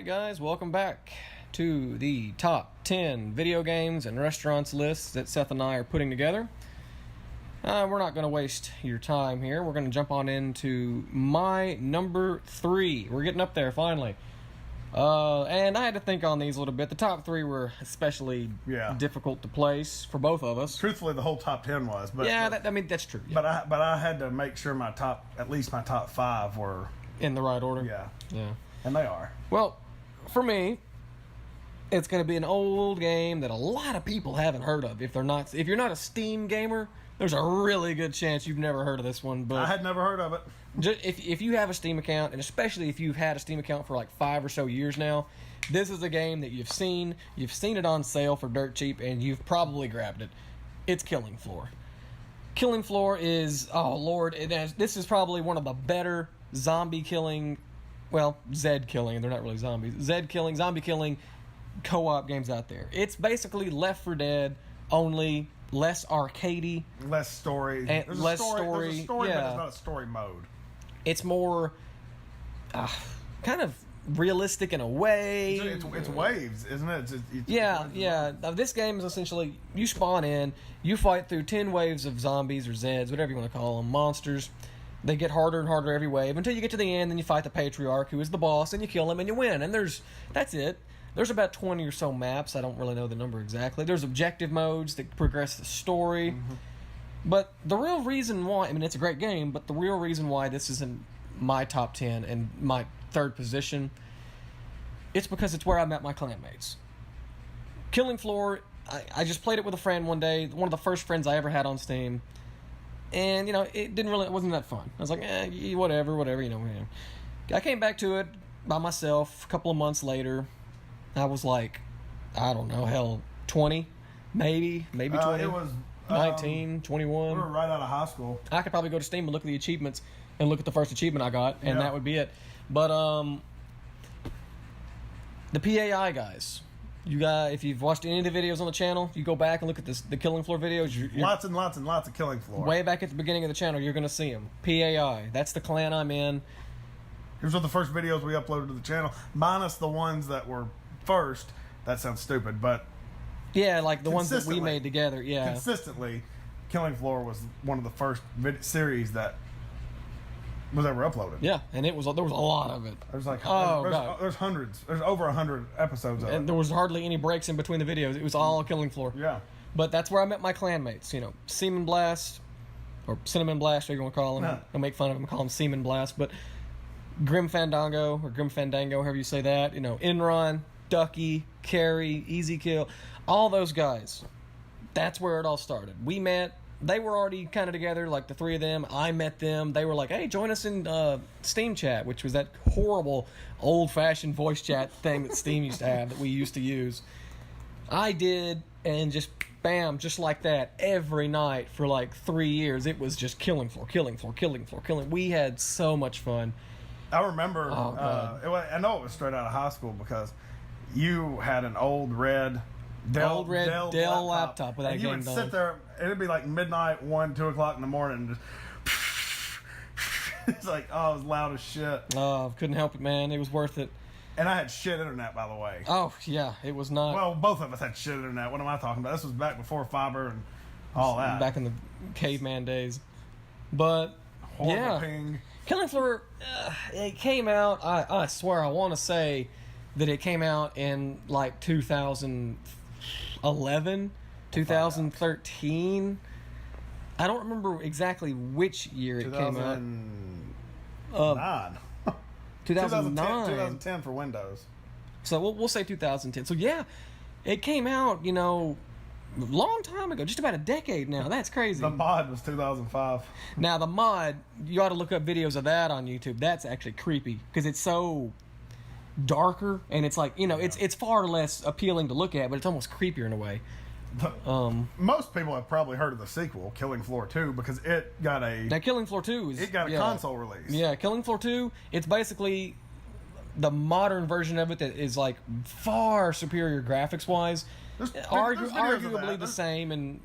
Alright guys, welcome back to the top 10 video games and restaurants lists that Seth and I are putting together. We're not going to waste your time here. We're going to jump on into my number 3. We're getting up there finally. And I had to think on these a little bit. The top 3 were especially difficult to place for both of us. Truthfully, the whole top 10 was. But, that's true. Yeah. But I had to make sure at least my top 5 were in the right order. Yeah. And they are. Well, for me, it's going to be an old game that a lot of people haven't heard of. If you're not a Steam gamer, there's a really good chance you've never heard of this one. But I had never heard of it. If you have a Steam account, and especially if you've had a Steam account for like 5 or so years now, this is a game that you've seen it on sale for dirt cheap, and you've probably grabbed it. It's Killing Floor. Killing Floor is, oh lord, this is probably one of the better zombie killing, well, Zed killing, they're not really zombies, Zed killing, zombie killing co-op games out there. It's basically Left 4 Dead, only less arcadey, less story, and there's a story, yeah. but it's not a story mode. It's more kind of realistic in a way. It's waves, isn't it? Yeah. Now, this game is essentially, you spawn in, you fight through 10 waves of zombies or Zeds, whatever you want to call them, monsters. They get harder and harder every wave until you get to the end, then you fight the Patriarch, who is the boss, and you kill him and you win. And that's it. There's about 20 or so maps. I don't really know the number exactly. There's objective modes that progress the story. Mm-hmm. But the real reason why, I mean, it's a great game, but the real reason why this is in my top 10 and my third position, it's because it's where I met my clanmates. Killing Floor, I just played it with a friend one day, one of the first friends I ever had on Steam. And, it wasn't that fun. I was like, whatever, I came back to it by myself a couple of months later. I was like, I don't know, 20, maybe 20. It was 19, 21. We were right out of high school. I could probably go to Steam and look at the achievements and look at the first achievement I got, and that would be it. But the PAI guys, if you've watched any of the videos on the channel, you go back and look at the Killing Floor videos. Lots and lots of Killing Floor. Way back at the beginning of the channel, you're going to see them. PAI, that's the clan I'm in. Here's one of the first videos we uploaded to the channel, minus the ones that were first. That sounds stupid, but yeah, like the ones that we made together. Yeah, consistently, Killing Floor was one of the first series that was ever uploaded. Yeah, and there was a lot of it. There's there's hundreds. There's over 100 episodes of it. And there was hardly any breaks in between the videos. It was all Killing Floor. Yeah. But that's where I met my clanmates. Seaman Blast, or Cinnamon Blast, whatever you want to call them. I'll make fun of them, call them Seaman Blast. But Grim Fandango, or Grim Fandango, however you say that. Enron, Ducky, Carrie, Easy Kill, all those guys. That's where it all started. We met. They were already kind of together, like the three of them. I met them. They were like, hey, join us in Steam Chat, which was that horrible, old-fashioned voice chat thing that Steam used to have that we used to use. I did, and just, bam, just like that, every night for like 3 years, it was just Killing Floor. We had so much fun. I remember, I know it was straight out of high school because you had an old red Dell laptop with that game. You would sit there, it'd be like midnight, 1, 2 o'clock in the morning, and just it's like, it was loud as shit. Oh, couldn't help it, man. It was worth it. And I had shit internet, by the way. Oh, yeah, it was not. Well, both of us had shit internet. What am I talking about? This was back before fiber and all that. Back in the caveman days. But, horrible ping. Killing Floor, it came out, I swear, I want to say that it came out in like 2011, 2013. I don't remember exactly which year it came out. 2009. 2010 for Windows. So we'll say 2010. So yeah, it came out, long time ago, just about a decade now. That's crazy. The mod was 2005. Now the mod, you ought to look up videos of that on YouTube. That's actually creepy because it's so darker, and it's like, it's far less appealing to look at, but it's almost creepier in a way. Most people have probably heard of the sequel, Killing Floor 2, because it got a... Now, Killing Floor 2 it got a console release. Yeah, Killing Floor 2, it's basically the modern version of it that is like far superior graphics-wise. Arguably the same in,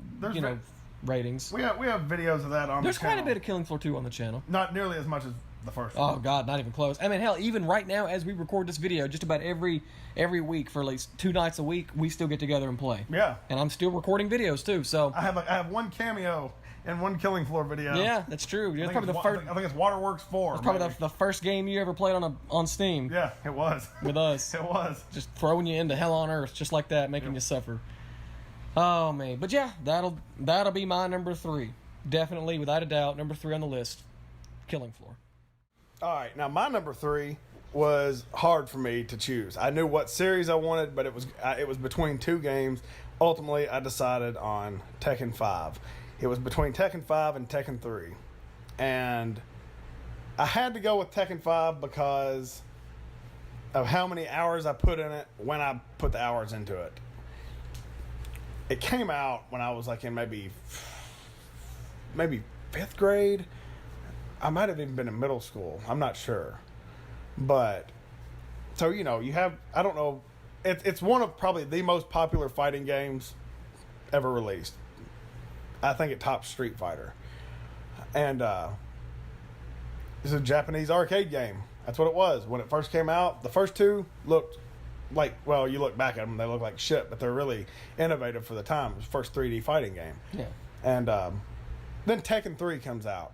ratings. We have videos of that on There's the channel. quite a bit of Killing Floor 2 on the channel. Not nearly as much as the first one. Oh God, not even close. I mean, hell, even right now as we record this video, just about every week for at least 2 nights a week, we still get together and play. Yeah. And I'm still recording videos too. So I have one cameo and one Killing Floor video. yeah, that's true. That's probably the first. I think it's Waterworks 4. That's probably the first game you ever played on Steam. Yeah, it was. With us. It was. Just throwing you into hell on earth, just like that, making you suffer. Oh man, but yeah, that'll be my number 3, definitely, without a doubt, number 3 on the list, Killing Floor. All right, now my number 3 was hard for me to choose. I knew what series I wanted, but it was between 2 games. Ultimately, I decided on Tekken 5. It was between Tekken 5 and Tekken 3, and I had to go with Tekken 5 because of how many hours I put in it when I put the hours into it. It came out when I was like in maybe 5th grade. I might have even been in middle school. I'm not sure. But, so, you know, you have, I don't know, it's one of probably the most popular fighting games ever released. I think it tops Street Fighter. And it's a Japanese arcade game. That's what it was. When it first came out, the first 2 looked like, well, you look back at them, they look like shit, but they're really innovative for the time. It was the first 3D fighting game. Yeah. And then Tekken 3 comes out.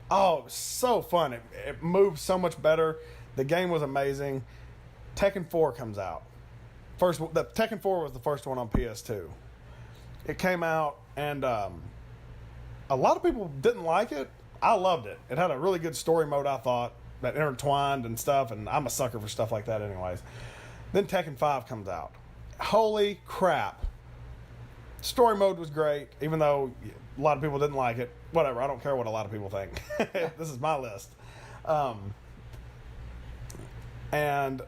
Oh, it was so fun. It moved so much better. The game was amazing. Tekken 4 comes out. The Tekken 4 was the first one on PS2. It came out, and a lot of people didn't like it. I loved it. It had a really good story mode, I thought, that intertwined and stuff, and I'm a sucker for stuff like that anyways. Then Tekken 5 comes out. Holy crap. Story mode was great, even though a lot of people didn't like it. Whatever, I don't care what a lot of people think. This is my list. And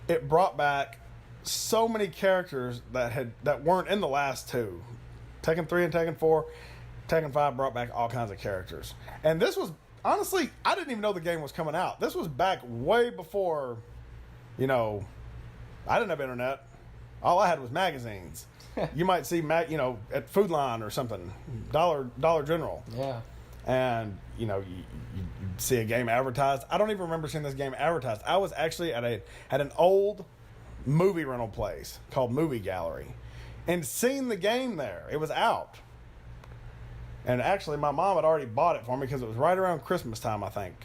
it brought back so many characters that weren't in the last 2. Tekken 3 and Tekken 4. Tekken 5 brought back all kinds of characters. And this was, honestly, I didn't even know the game was coming out. This was back way before, you know, I didn't have internet. All I had was magazines. You might see, at Food Line or something, Dollar General. Yeah. And, you know, you see a game advertised. I don't even remember seeing this game advertised. I was actually at an old movie rental place called Movie Gallery and seeing the game there. It was out. And actually, my mom had already bought it for me because it was right around Christmas time, I think.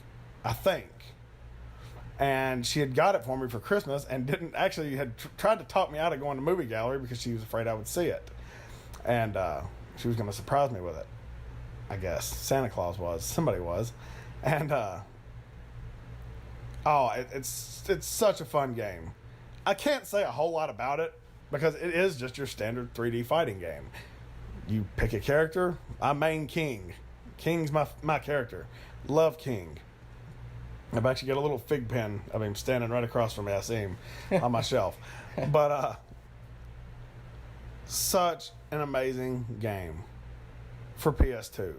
And she had got it for me for Christmas and had tried to talk me out of going to Movie Gallery because she was afraid I would see it. And she was going to surprise me with it, I guess. Santa Claus was. Somebody was. And, it's such a fun game. I can't say a whole lot about it because it is just your standard 3D fighting game. You pick a character. I main King. King's my character. Love King. I've actually got a little fig pen of him standing right across from me. I see him on my shelf. But such an amazing game for PS2.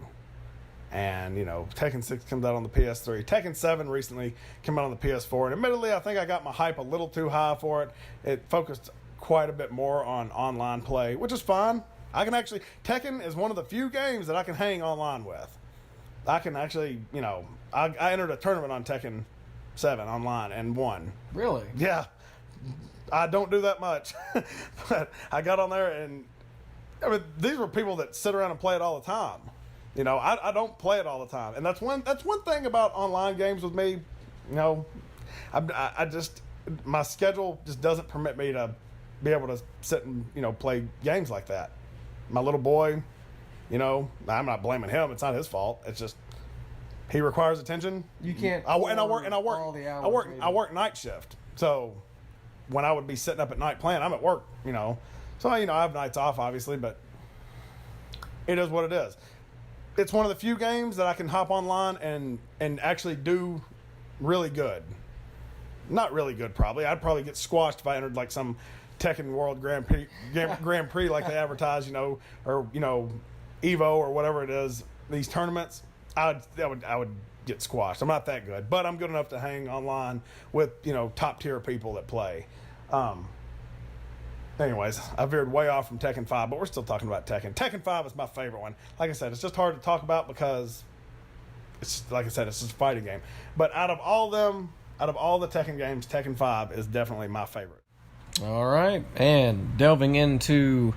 And, you know, Tekken 6 comes out on the PS3. Tekken 7 recently came out on the PS4. And admittedly, I think I got my hype a little too high for it. It focused quite a bit more on online play, which is fine. Tekken is one of the few games that I can hang online with. I can actually, you know, I entered a tournament on Tekken 7 online and won. Really? Yeah. I don't do that much. But I got on there and, I mean, these were people that sit around and play it all the time. You know, I don't play it all the time. And that's one thing about online games with me. You know, I just, my schedule just doesn't permit me to be able to sit and, you know, play games like that. My little boy, you know, I'm not blaming him. It's not his fault. It's just he requires attention. You can't. I work all the hours. I work night shift. So when I would be sitting up at night playing, I'm at work. You know, so you know I have nights off, obviously, but it is what it is. It's one of the few games that I can hop online and actually do really good. Not really good, probably. I'd probably get squashed if I entered like some Tekken World Grand Prix like they advertise, you know, or, you know, Evo or whatever it is, these tournaments. I would get squashed. I'm not that good, but I'm good enough to hang online with, you know, top tier people that play. Anyways, I veered way off from Tekken 5, but we're still talking about Tekken. Tekken 5 is my favorite one. Like I said, it's just hard to talk about because it's like I said, it's just a fighting game. But out of all the Tekken games, Tekken 5 is definitely my favorite. All right, and delving into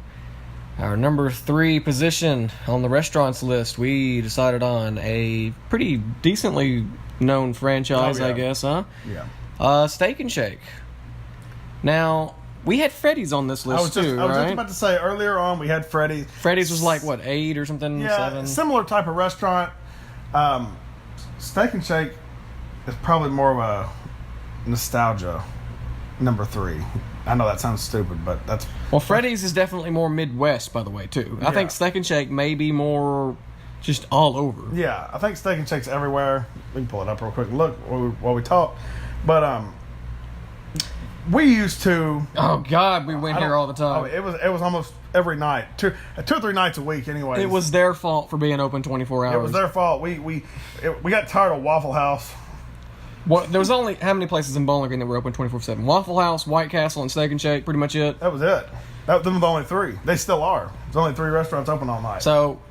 our number 3 position on the restaurants list, we decided on a pretty decently known franchise, I guess, huh? Yeah. Steak and Shake. Now, we had Freddy's on this list I was just about to say, earlier on we had Freddy's. Freddy's was like, what, 8 or something? Yeah, 7? similar type of restaurant. Steak and Shake is probably more of a nostalgia number 3. I know that sounds stupid, but that's... Well, Freddy's is definitely more Midwest, by the way, too. I think Steak and Shake may be more just all over. Yeah, I think Steak and Shake's everywhere. We can pull it up real quick. Look while we talk. But we used to... Oh, God, we went here all the time. It was almost every night. 2 or 3 nights a week, anyway. It was their fault for being open 24 hours. It was their fault. We got tired of Waffle House. What, there was only how many places in Bowling Green that were open 24/7? Waffle House, White Castle, and Steak and Shake. Pretty much it. That was it. Them were the only 3. They still are. There's only 3 restaurants open all night. So,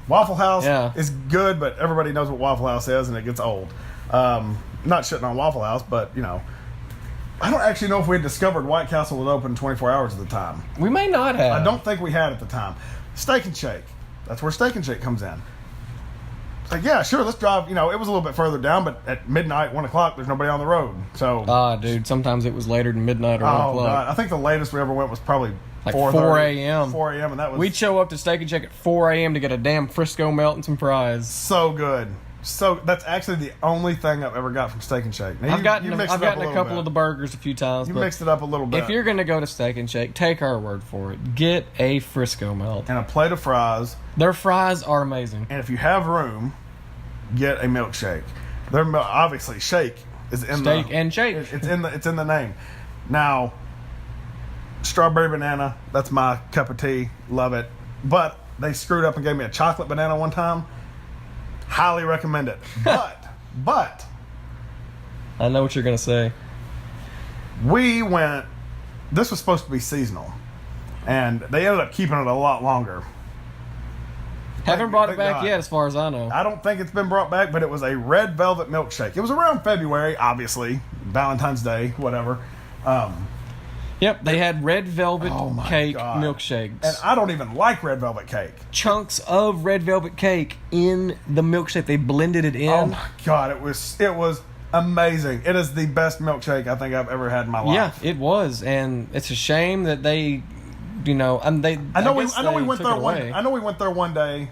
Waffle House is good, but everybody knows what Waffle House is, and it gets old. Not shitting on Waffle House, but I don't actually know if we had discovered White Castle was open 24 hours at the time. we may not have. I don't think we had at the time. Steak and Shake. That's where Steak and Shake comes in. It's like, yeah, sure, let's drive. It was a little bit further down, but at midnight, 1 o'clock, there's nobody on the road. So, dude, sometimes it was later than midnight or 1 o'clock. God. I think the latest we ever went was probably like 4 a.m. 4 a.m. and that was... We'd show up to Steak and Shake at 4 a.m. to get a damn Frisco melt and some fries. So good. So that's actually the only thing I've ever got from Steak and Shake. Now, I've gotten a couple bit. of the burgers a few times. You mixed it up a little bit. If you're going to go to Steak and Shake, take our word for it. Get a Frisco melt. And a plate of fries. Their fries are amazing. And if you have room, get a milkshake. Obviously, shake is in Steak and Shake. It's in the name. Now, strawberry banana, that's my cup of tea. Love it. But they screwed up and gave me a chocolate banana one time. Highly recommend it. But I know what you're going to say. This was supposed to be seasonal. And they ended up keeping it a lot longer. Haven't brought it back yet, as far as I know. I don't think it's been brought back, but it was a red velvet milkshake. It was around February, obviously. Valentine's Day, whatever. Yep, they had red velvet cake milkshakes. And I don't even like red velvet cake. Chunks of red velvet cake in the milkshake. They blended it in. Oh my God, it was amazing. It is the best milkshake I think I've ever had in my life. Yeah, it was, and it's a shame that they, I know we went there one day,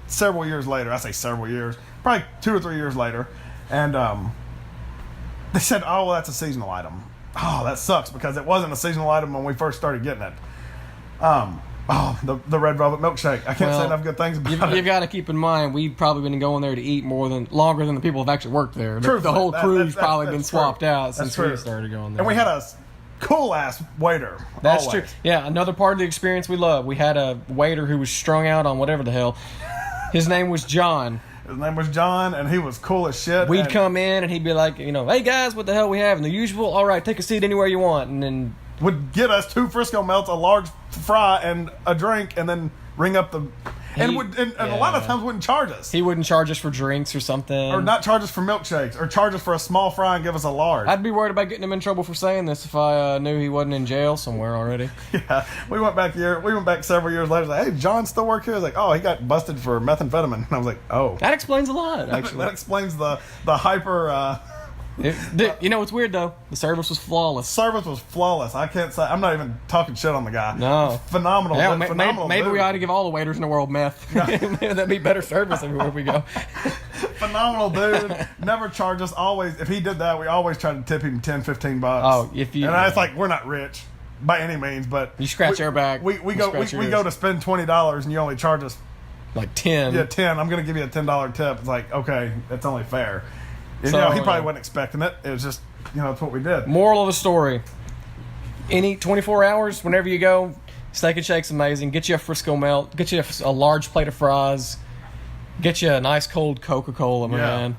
several years later. I say several years, probably 2 or 3 years later, and they said, "Oh, well, that's a seasonal item." Oh, that sucks because it wasn't a seasonal item when we first started getting it. The red velvet milkshake. I can't say enough good things about it. You've got to keep in mind, we've probably been going there to eat longer than the people have actually worked there. Truthfully, the whole crew's probably been that's swapped true. out since That's we started going there. And we had a cool ass waiter. That's always. true. Yeah, another part of the experience we love. We had a waiter who was strung out on whatever the hell. His name was John. His name was John, and he was cool as shit. We'd come in, and he'd be like, "Hey guys, what the hell we have?" And the usual, "All right, take a seat anywhere you want," and then would get us 2 Frisco melts, a large fry, and a drink, and then ring up the... And a lot of times wouldn't charge us. He wouldn't charge us for drinks or something. Or not charge us for milkshakes. Or charge us for a small fry and give us a large. I'd be worried about getting him in trouble for saying this if I knew he wasn't in jail somewhere already. Yeah. We went back several years later. Like, hey, John still work here? I was like, oh, he got busted for methamphetamine. And I was like, oh. That explains a lot, actually. That explains the hyper... It's weird, though. The service was flawless. Service was flawless. I can't say... I'm not even talking shit on the guy. No. Phenomenal. Yeah, phenomenal maybe dude. we ought to give all the waiters in the world meth. That'd be better service everywhere we go. Phenomenal dude. Never charge us. Always. If he did that, we always try to tip him $10, $15. Oh, if you... And I was like, we're not rich by any means, but... You scratch our back. We go to spend $20 and you only charge us... Like 10. Yeah, 10. I'm going to give you a $10 tip. It's like, okay, that's only fair. He probably wasn't expecting it. It was just, it's what we did. Moral of the story. Any 24 hours, whenever you go, Steak and Shake's amazing. Get you a Frisco melt. Get you a large plate of fries. Get you a nice cold Coca-Cola, man.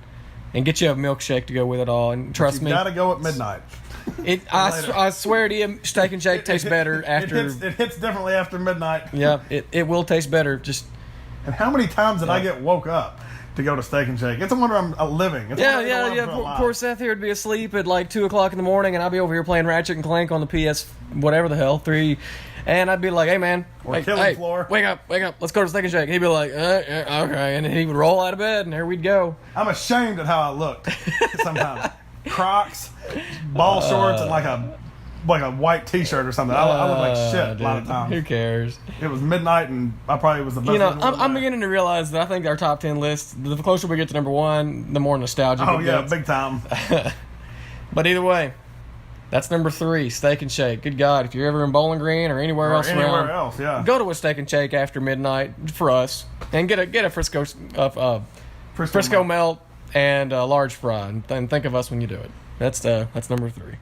And get you a milkshake to go with it all. And trust me. You got to go at midnight. I swear to you, Steak and Shake tastes better after... It hits differently after midnight. Yeah, it will taste better. And how many times did I get woke up to go to Steak and Shake. It's a wonder I'm living. It's a Yeah, wonder- yeah, wonder yeah. I'm still alive. Poor Seth here would be asleep at like 2:00 in the morning, and I'd be over here playing Ratchet and Clank on the PS, whatever the hell, 3. And I'd be like, "Hey, man, Or Killing Floor. wake up, let's go to Steak and Shake." He'd be like, yeah, "Okay," and then he would roll out of bed, and there we'd go. I'm ashamed at how I looked sometimes. Crocs, ball shorts, and like a white T-shirt or something. I look like shit a lot of Dude, times. who cares? It was midnight, and I probably was the best. You know, looking one I'm there. beginning to realize that I think our top 10 list, the closer we get to number 1, the more nostalgic Oh it yeah, gets. big time. But either way, that's number 3, Steak and Shake. Good God, if you're ever in Bowling Green or anywhere Or else anywhere around, else, yeah. go to a Steak and Shake after midnight for us, and get a Frisco Frisco Melt. melt and a large fry, and think of us when you do it. That's number 3.